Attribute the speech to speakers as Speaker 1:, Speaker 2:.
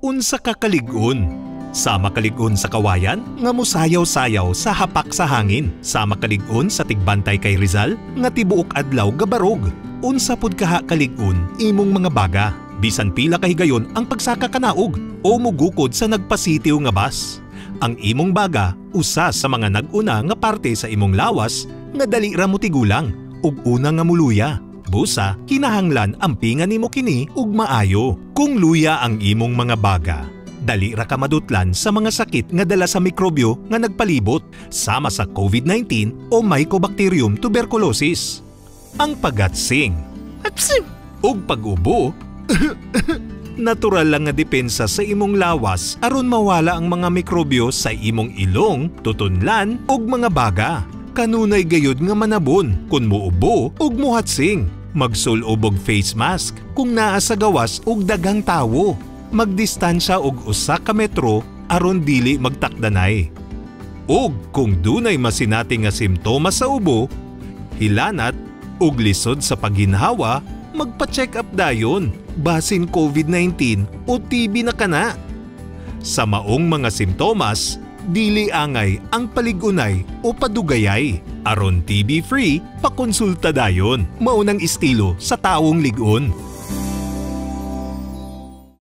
Speaker 1: unsa ka kalig-on. Sama kalig-on sa kawayan nga musayaw-sayaw sa hapak sa hangin. Sama kalig-on sa tigbantay kay Rizal nga tibuok adlaw gabarog. Unsa pud kaha kalig-on imong mga baga. Bisan pila ka higayon ang pagsaka kanaog o mugukod sa nagpasitiw nga bus. Ang imong baga usa sa mga nag-una nga parte sa imong lawas nga dali ra mo tigulang ug una nga muluya. Busa, kinahanglan ampingan nimo kini ug maayo. Kung luya ang imong mga baga, dali ra ka madutlan sa mga sakit nga dala sa mikrobyo nga nagpalibot sama sa COVID-19 o Mycobacterium tuberculosis. Ang pagatsing ug pag-ubo natural lang nga depensa sa imong lawas aron mawala ang mga mikrobyo sa imong ilong, tutunlan ug mga baga. Kanunay gayud nga manabon kun muubo ug muhatsing. Magsul-ob og face mask kung naa sa gawas ug daghang tawo. Magdistansya og 1 ka metro aron dili magtakdanay. Ug kung dunay masinati nga simptomas sa ubo, hilanat ug lisod sa pagginhawa, magpa-check up dayon basin COVID-19 o TB na kana. Sa maong mga simptomas, dili angay ang paligunay o padugayay. Aron TB-free, pakonsulta dayon. Maunang estilo sa taong lig-on.